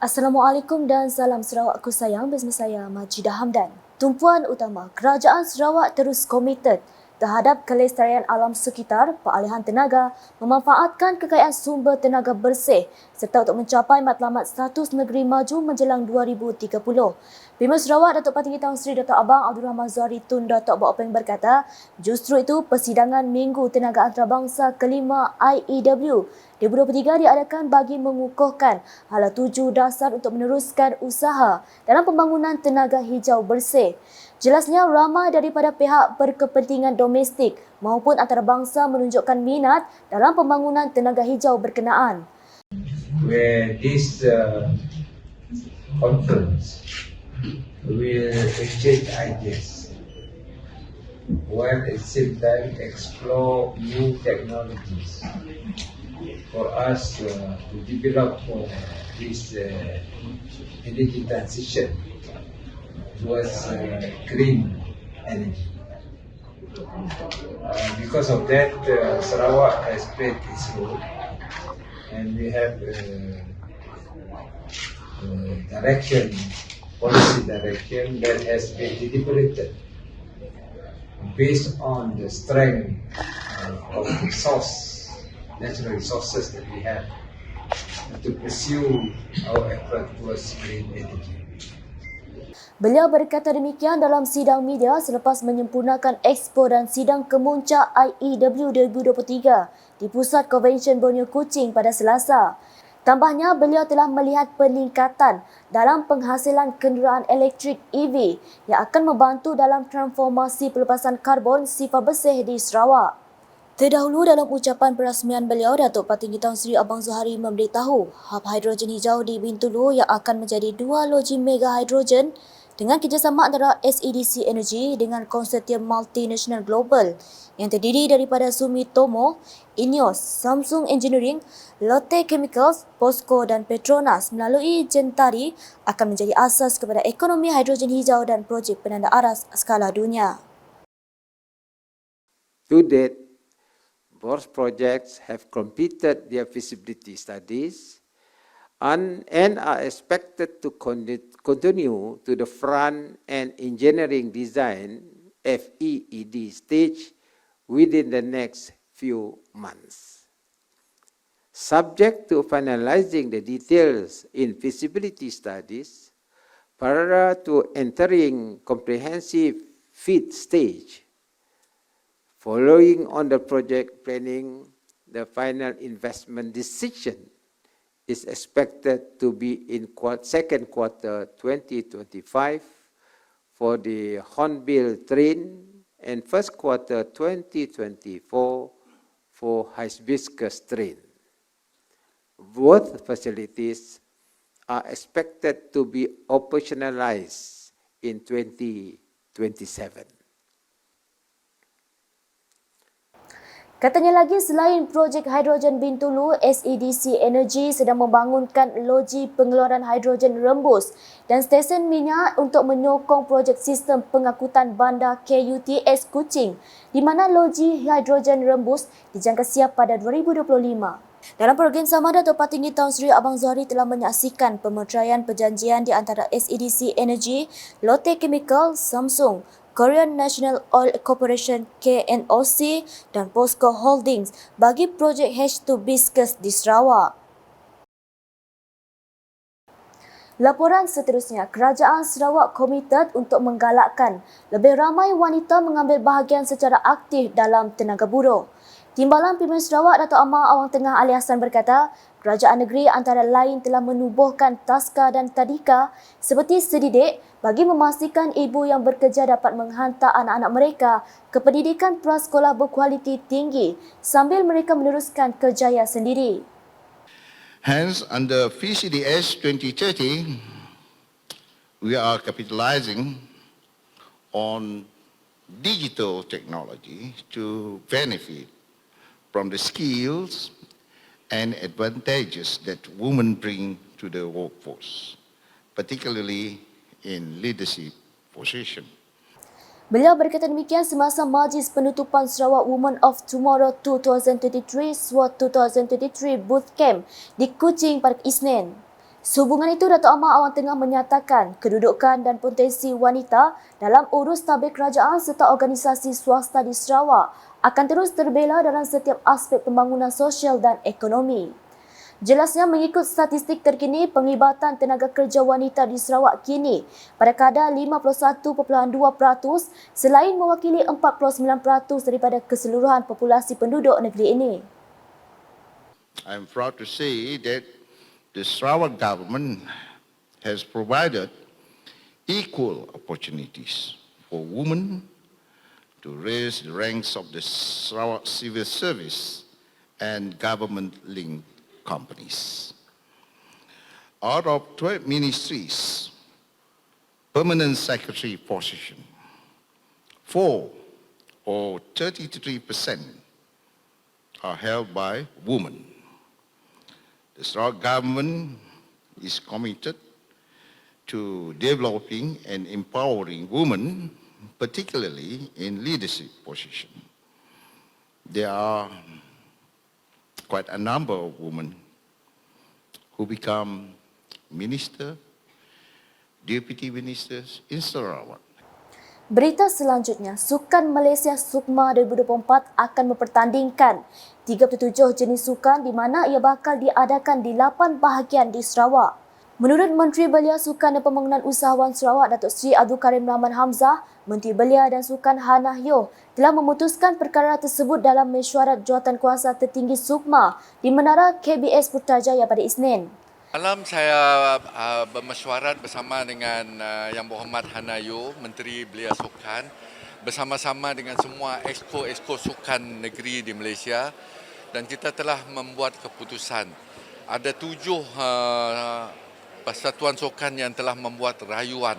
Assalamualaikum dan salam Sarawakku sayang, bersama saya Majidah Hamdan. Tumpuan utama, Kerajaan Sarawak terus komited terhadap kelestarian alam sekitar, peralihan tenaga, memanfaatkan kekayaan sumber tenaga bersih serta untuk mencapai matlamat status negeri maju menjelang 2030. Primer Sarawak Datuk Patinggi Tan Sri Dr. Abang Abdul Rahman Zuhari Tun Datuk Baopeng berkata, justru itu persidangan Minggu Tenaga Antarabangsa kelima IEW 2023 diadakan bagi mengukuhkan hala tuju dasar untuk meneruskan usaha dalam pembangunan tenaga hijau bersih. Jelasnya ramai daripada pihak berkepentingan domestik maupun antarabangsa menunjukkan minat dalam pembangunan tenaga hijau berkenaan. Where this conference will exchange ideas while at the same time explore new technologies for us to develop this energy transition towards green energy. Because of that, Sarawak has played its role, and we have policy direction that has been deliberated based on the strength of natural resources that we have to pursue our effort towards green energy. Beliau berkata demikian dalam sidang media selepas menyempurnakan Expo dan sidang kemuncak IEW 2023 di Pusat Konvensyen Borneo Kuching pada Selasa. Tambahnya, beliau telah melihat peningkatan dalam penghasilan kenderaan elektrik EV yang akan membantu dalam transformasi pelepasan karbon sifar bersih di Sarawak. Terdahulu dalam ucapan perasmian beliau, Datuk Patinggi Tan Sri Abang Zuhari memberitahu hub hidrogen hijau di Bintulu yang akan menjadi 2 loji mega hidrogen dengan kerjasama antara SEDC Energy dengan konsortium multinational global yang terdiri daripada Sumitomo, INEOS, Samsung Engineering, Lotte Chemicals, POSCO dan Petronas melalui Gentari akan menjadi asas kepada ekonomi hidrogen hijau dan projek penanda aras skala dunia. To date, both projects have completed their feasibility studies and are expected to continue to the front and engineering design FEED stage within the next few months. Subject to finalizing the details in feasibility studies, prior to entering comprehensive FEED stage, following on the project planning, the final investment decision is expected to be in second quarter 2025 for the Hornbill train and first quarter 2024 for Hibiscus train. Both facilities are expected to be operationalized in 2027. Katanya lagi, selain projek hidrogen Bintulu, SEDC Energy sedang membangunkan loji pengeluaran hidrogen rembus dan stesen minyak untuk menyokong projek sistem pengangkutan bandar KUTS Kuching, di mana loji hidrogen rembus dijangka siap pada 2025. Dalam program sama, Datuk Patinggi Tan Sri Abang Zuhari telah menyaksikan pemeteraian perjanjian di antara SEDC Energy, Lotte Chemical, Samsung, Korean National Oil Corporation KNOC dan POSCO Holdings bagi projek Hibiscus di Sarawak. Laporan seterusnya, Kerajaan Sarawak komited untuk menggalakkan lebih ramai wanita mengambil bahagian secara aktif dalam tenaga buruh. Timbalan Primer Sarawak Datuk Amar Awang Tengah Ali Hassan berkata, kerajaan negeri antara lain telah menubuhkan taska dan tadika seperti sedidik bagi memastikan ibu yang bekerja dapat menghantar anak-anak mereka ke pendidikan prasekolah berkualiti tinggi sambil mereka meneruskan kerjaya sendiri. Hence, under PCDS 2030, we are capitalizing on digital technology to benefit from the skills and advantages that women bring to the workforce, particularly in leadership position. Beliau berkata demikian semasa Majlis Penutupan Sarawak Women of Tomorrow 2023 SWOT 2023 Booth Camp di Kuching pada Isnin. Sehubungan itu, Datuk Amar Awang Tengah menyatakan kedudukan dan potensi wanita dalam urus tabir kerajaan serta organisasi swasta di Sarawak akan terus terbela dalam setiap aspek pembangunan sosial dan ekonomi. Jelasnya, mengikut statistik terkini, penglibatan tenaga kerja wanita di Sarawak kini pada kadar 51.2% selain mewakili 49% daripada keseluruhan populasi penduduk negeri ini. I'm proud to say that the Sarawak government has provided equal opportunities for women to raise the ranks of the Sarawak civil service and government-linked companies. Out of 12 ministries, permanent secretary position, 4 or 33% are held by women. The Sarawak government is committed to developing and empowering women, particularly in leadership positions. There are quite a number of women who become minister, deputy ministers in Sarawak. Berita selanjutnya, Sukan Malaysia Sukma 2024 akan mempertandingkan 37 jenis sukan di mana ia bakal diadakan di 8 bahagian di Sarawak. Menurut Menteri Belia Sukan dan Pembangunan Usahawan Sarawak, Datuk Seri Abdul Karim Rahman Hamzah, Menteri Belia dan Sukan Hannah Yeoh telah memutuskan perkara tersebut dalam mesyuarat jawatankuasa tertinggi Sukma di Menara KBS Putrajaya pada Isnin. Malam saya bermesyuarat bersama dengan Yang Berhormat Hannah Yeoh, Menteri Belia Sukan, bersama-sama dengan semua exco sukan negeri di Malaysia, dan kita telah membuat keputusan. Ada 7 persatuan sukan yang telah membuat rayuan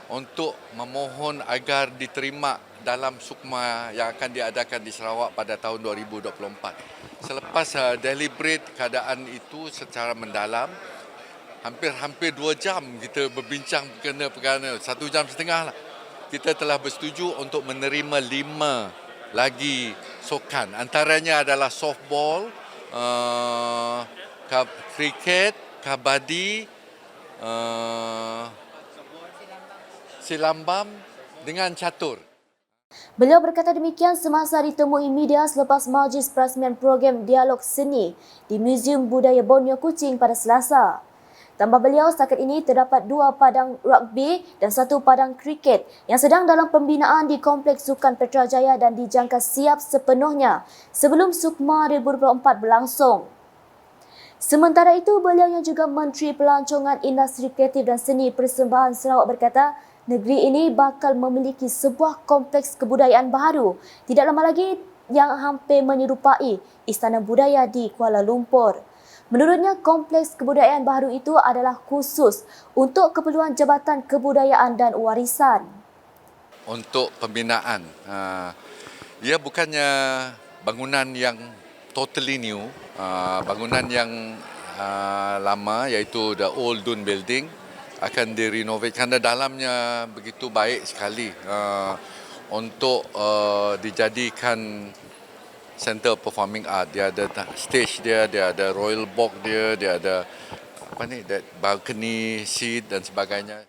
untuk memohon agar diterima dalam Sukma yang akan diadakan di Sarawak pada tahun 2024. Selepas deliberate keadaan itu secara mendalam, hampir 2 jam kita berbincang perkara-perkara, 1 jam setengah lah. Kita telah bersetuju untuk menerima 5 lagi sukan. Antaranya adalah softball, kriket, kabadi, silambam dengan catur. Beliau berkata demikian semasa ditemui media selepas majlis perasmian program Dialog Seni di Muzium Budaya Borneo Kuching pada Selasa. Tambah beliau, setakat ini terdapat 2 padang rugby dan 1 padang kriket yang sedang dalam pembinaan di Kompleks Sukan Putrajaya dan dijangka siap sepenuhnya sebelum Sukma 2024 berlangsung. Sementara itu, beliau yang juga Menteri Pelancongan Industri Kreatif dan Seni Persembahan Sarawak berkata, negeri ini bakal memiliki sebuah kompleks kebudayaan baru tidak lama lagi yang hampir menyerupai Istana Budaya di Kuala Lumpur. Menurutnya, kompleks kebudayaan baru itu adalah khusus untuk keperluan Jabatan Kebudayaan dan Warisan. Untuk pembinaan, ia bukannya bangunan yang totally new, bangunan yang lama iaitu the old Dun building akan direnovate kerana dalamnya begitu baik sekali untuk dijadikan center performing art. Dia ada stage dia ada royal box dia ada balcony seat dan sebagainya.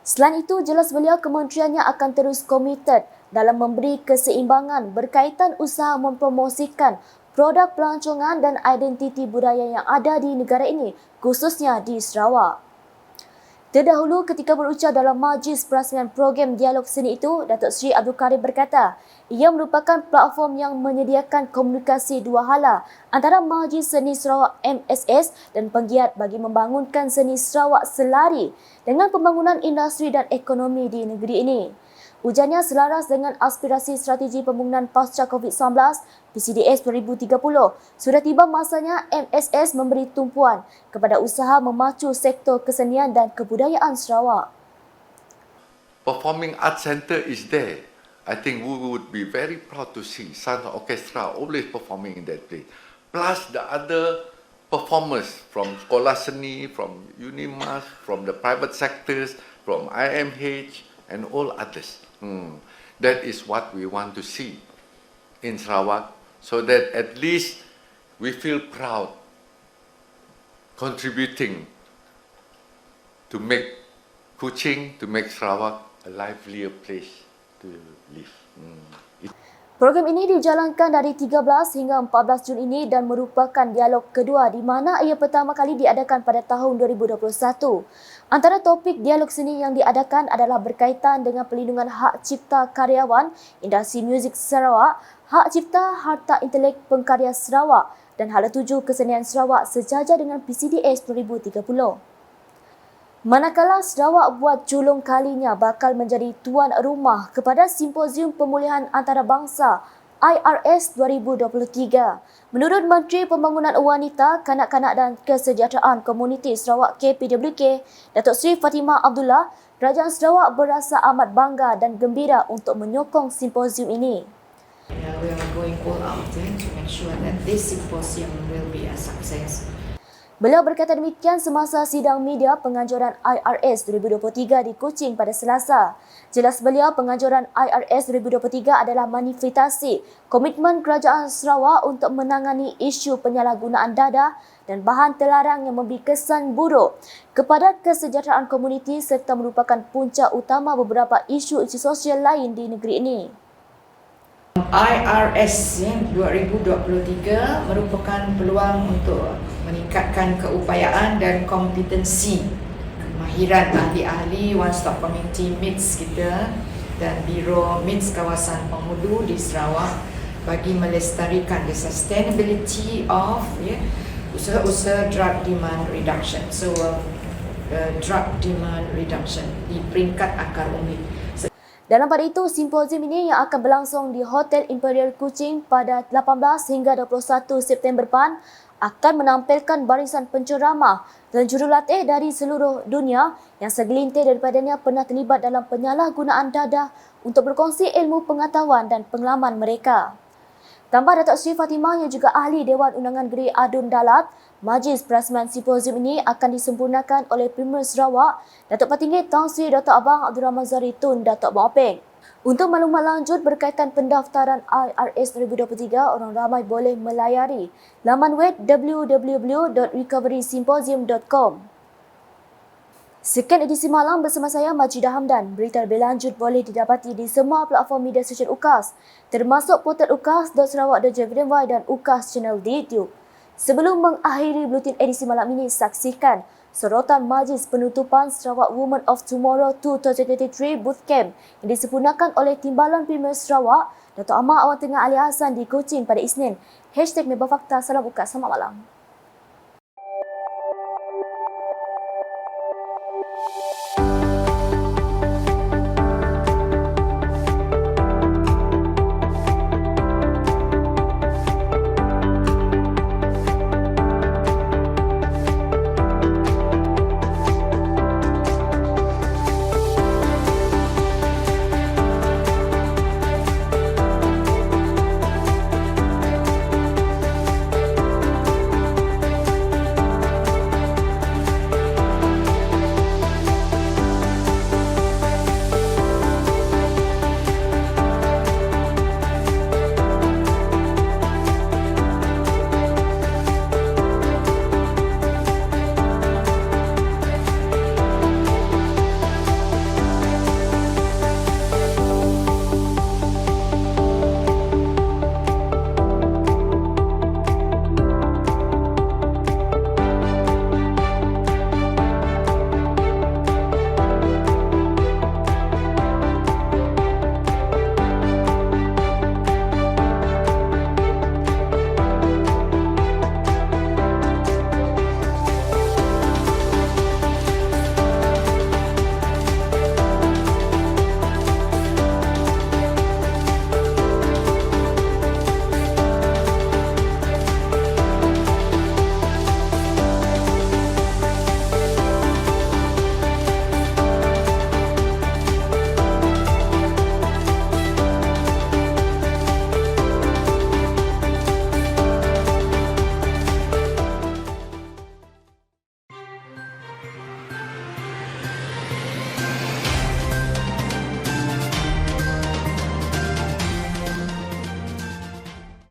Selain itu, jelas beliau kementeriannya akan terus komited dalam memberi keseimbangan berkaitan usaha mempromosikan produk pelancongan dan identiti budaya yang ada di negara ini, khususnya di Sarawak. Terdahulu ketika berucap dalam majlis perasmian program Dialog Seni itu, Datuk Seri Abdul Karim berkata, ia merupakan platform yang menyediakan komunikasi 2 hala antara Majlis Seni Sarawak MSS dan penggiat bagi membangunkan seni Sarawak selari dengan pembangunan industri dan ekonomi di negeri ini. Ujarnya selaras dengan aspirasi strategi pembangunan pasca COVID-19 PCDS 2030, sudah tiba masanya MSS memberi tumpuan kepada usaha memacu sektor kesenian dan kebudayaan Sarawak. Performing Arts Centre is there. I think we would be very proud to see Sun Orchestra always performing in that place. Plus the other performers from Sekolah Seni, from Unimas, from the private sectors, from IMH and all others. That is what we want to see in Sarawak, so that at least we feel proud contributing to make Kuching, to make Sarawak a livelier place to live. Program ini dijalankan dari 13 hingga 14 Jun ini dan merupakan dialog kedua di mana ia pertama kali diadakan pada tahun 2021. Antara topik dialog seni yang diadakan adalah berkaitan dengan pelindungan hak cipta karyawan, industri muzik Sarawak, hak cipta harta intelek pengkarya Sarawak dan hala tuju kesenian Sarawak sejajar dengan PCDS 2030. Manakala Sarawak buat julung kalinya bakal menjadi tuan rumah kepada Simposium Pemulihan Antarabangsa IRS 2023. Menurut Menteri Pembangunan Wanita, Kanak-kanak dan Kesejahteraan Komuniti Sarawak KPWK, Datuk Seri Fatimah Abdullah, Kerajaan Sarawak berasa amat bangga dan gembira untuk menyokong simposium ini. We are going all out to make sure that this symposium will be a success. Beliau berkata demikian semasa sidang media penganjuran IRS 2023 di Kuching pada Selasa. Jelas beliau penganjuran IRS 2023 adalah manifestasi komitmen Kerajaan Sarawak untuk menangani isu penyalahgunaan dadah dan bahan terlarang yang memberi kesan buruk kepada kesejahteraan komuniti serta merupakan punca utama beberapa isu sosial lain di negeri ini. IRS 2023 merupakan peluang untuk meningkatkan keupayaan dan kompetensi kemahiran ahli-ahli One Stop Community MITS kita dan Biro MITS kawasan Penghulu di Sarawak bagi melestarikan the sustainability of usaha-usaha drug demand reduction. So drug demand reduction di peringkat akar umbi. Dalam pada itu, simposium ini yang akan berlangsung di Hotel Imperial Kuching pada 18 hingga 21 September depan akan menampilkan barisan penceramah dan jurulatih dari seluruh dunia yang segelintir daripadanya pernah terlibat dalam penyalahgunaan dadah untuk berkongsi ilmu pengetahuan dan pengalaman mereka. Tambah Datuk Seri Fatimah yang juga ahli Dewan Undangan Negeri Adun Dalat, majlis perasmian simposium ini akan disempurnakan oleh Premier Sarawak, Datuk Patinggi Tan Sri Datuk Abang Abdul Rahman Zaritun Datuk Abang Openg. Untuk maklumat lanjut berkaitan pendaftaran IRS 2023, orang ramai boleh melayari laman web www.recoverysymposium.com. Sekian edisi malam bersama saya Majidah Hamdan. Berita lebih lanjut boleh didapati di semua platform media sosial UKAS, termasuk portal ukas.sarawak.jvny dan UKAS channel di YouTube. Sebelum mengakhiri buletin edisi malam ini, saksikan sorotan Majlis Penutupan Sarawak Women of Tomorrow 2023 Bootcamp yang disempurnakan oleh Timbalan Premier Sarawak, Datuk Ahmad Awan Tengah Ali Hassan di Kuching pada Isnin. #Mebafakta. Salam UKAS. Selamat malam.